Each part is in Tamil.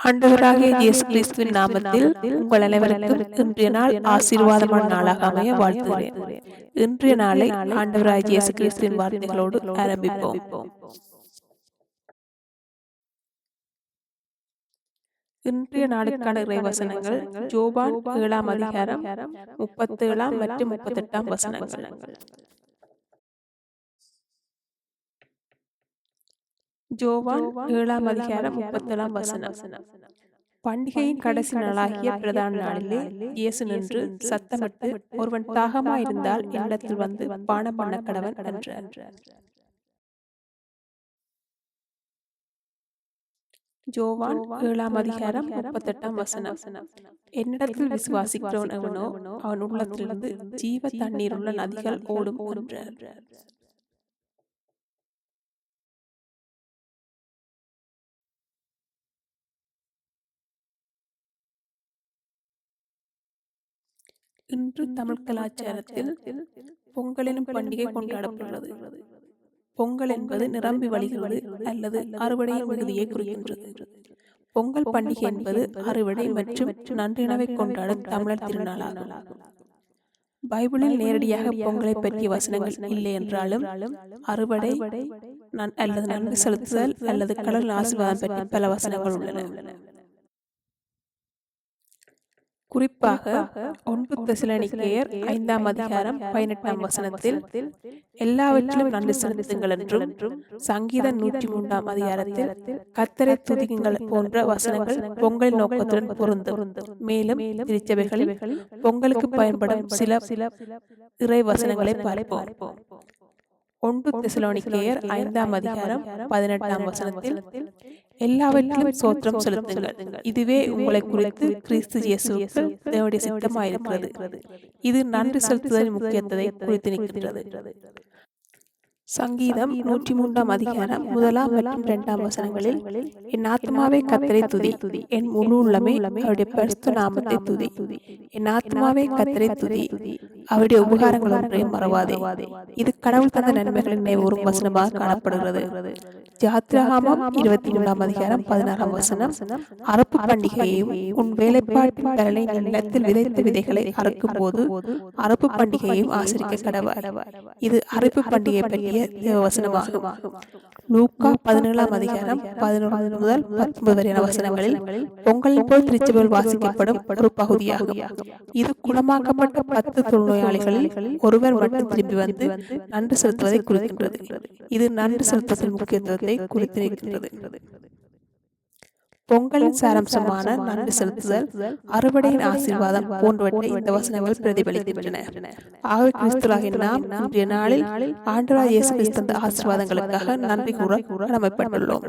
ஆண்டவராகிய இயேசு கிறிஸ்துவின் நாமத்தில் உங்கள் அனைவருக்கும் இன்றைய நாள் ஆசீர்வாதமான நாளாக அமைய வாழ்த்துகிறேன். இன்றைய நாளை ஆண்டவராகிய இயேசு கிறிஸ்துவின் வார்த்தைகளோடு ஆரம்பிப்போம். இன்றைய நாளுக்கான இறைவசனங்கள் யோவான் 7 அதிகாரம் 37 மற்றும் 38 வசனங்கள். யோவான் 7 அதிகாரம் 37 வசனம். பண்டிகையின் கடைசி நாளாகிய பிரதான நாளிலே இயேசு நின்று சத்தமிட்டு, ஒருவன் தாகமாயிருந்தால் என்னிடத்தில் வந்து பானம் பண்ண கடவன் என்றார். யோவான் 7 அதிகாரம் 38 வசனம். என்னிடத்தில் விசுவாசிக்கிறவன் எவனோ அவன் உள்ளத்திலிருந்து ஜீவ தண்ணீருள்ள நதிகள் ஓடும் என்றார். இன்று தமிழ் கலாச்சாரத்தில் பொங்கல் எனும் பண்டிகை கொண்டாடப்படுகிறது. பொங்கல் என்பது நிரம்பி வழிகிறது அல்லது அறுவடையின் மிகுதியை குறிக்கின்றது. பொங்கல் பண்டிகை என்பது அறுவடை மற்றும் நன்றினவை கொண்டாடும் தமிழர் திருநாளாகும். பைபிளில் நேரடியாக பொங்கலை பற்றிய வசனங்கள் இல்லை என்றாலும் அறுவடை அல்லது நன்றி செலுத்துதல் அல்லது கடவுள் ஆசீர்வாதம் பற்றி பல வசனங்கள் உள்ளன. குறிப்பாக 1 தெசலோனிக்கேயர் 5 அதிகாரம் 18 வசனத்தில் எல்லாவற்றிலும் நன்றி செலுத்துங்கள் என்றும், சங்கீதம் 103 அதிகாரத்தில் கர்த்தரை துதியுங்கள் போன்ற வசனங்கள் பொங்கல் நோக்கத்துடன் பொருந்தும். மேலும் திருச்சபைகளில் பொங்கலுக்கு பயன்படும் சில இறை வசனங்களை பார்ப்போம். 1 தெசலோனிக்கேயர் 5 அதிகாரம் 18 வசனத்தில் எல்லாவற்றிலும் ஸ்தோத்திரம் செலுத்துங்கள், இதுவே உங்களை குறித்து கிறிஸ்து இயேசுவுக்குள் தேவனுடைய சித்தமாயிருக்கிறது. இது நன்றி செலுத்துவதின் முக்கியத்துவத்தை குறித்து நிற்கின்றது. சங்கீதம் 103 அதிகாரம் 1 மற்றும் 2 வசனங்களில் என் ஆத்மாவே கர்த்தரை துதி, என் முழு உள்ளமே அவருடைய பரிசுத்த நாமத்தை துதி. என் ஆத்மாவே கர்த்தரை துதி, அவருடைய உபகாரங்கள் ஒன்றையும் மறவாதே. இது கடவுள் தந்த நன்மைகளின் நினைவூறும் வசனமாக காணப்படுகிறது. யாத்திராகமம் 23 அதிகாரம் 16 வசனம். அறுப்பு பண்டிகையையும் உன் வேலைப்பாட்டின் பலனை நிலத்தில் விதைத்த விதைகளை அறுக்கும் போது அறுப்பு பண்டிகையையும் ஆசரிக்க கடவாய். இது அறுப்பு பண்டிகை பற்றிய வசனமாகும். லூக்கா 17 அதிகாரம் 11 முதல் 19 வரையான வசனங்களில் பொங்கலின் போல் திருச்சபையில் வாசிக்கப்படும் ஒரு பகுதியாகும். இது குணமாக்கப்பட்ட 10 தொழுநோயாளிகளில் ஒருவர் மட்டும் திரும்பி வந்து நன்றி செலுத்துவதை குறிக்கின்றது. இது நன்றி செலுத்துவதின் முக்கியத்துவத்தை குறித்து நிற்கின்றது. பொங்கலின் சாராம்சமான நன்றி செலுத்துதல், அறுவடையின் ஆசீர்வாதம் போன்றவற்றை இந்த வசனங்கள் பிரதிபலிக்கின்றன. ஆகவே கிறிஸ்துவாகிய நாம் இன்றைய நாளில் ஆண்டவராகிய இயேசு கிறிஸ்து தந்த ஆசீர்வாதங்களுக்காக நன்றி கூற கடமைப்பட்டுள்ளோம்.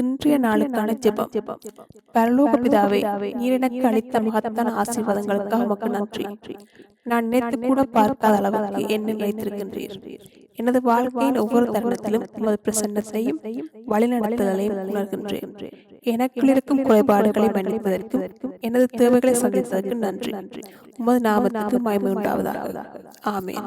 இன்றைய நாளுக்கான ஜெபம். பரலோக பிதாவே, நீர் எனக்கு அளித்த மகத்தான ஆசீர்வாதங்களுக்காக உமக்கு நன்றி. நான் நினைத்து கூட பார்க்காத அளவுக்கு என்னை வைத்திருக்கின்றீர். எனது வாழ்க்கையின் ஒவ்வொரு தருணத்திலும் உமது பிரசன்னத்தையும் வழிநடத்துதலையும் உணர்கின்றேன். எனக்குள் இருக்கும் குறைபாடுகளை மன்னிப்பதற்கும் எனது தேவைகளை சந்தித்ததற்கு நன்றி. உமது நாமத்துக்கு மகிமை உண்டாவதாக. ஆமென்.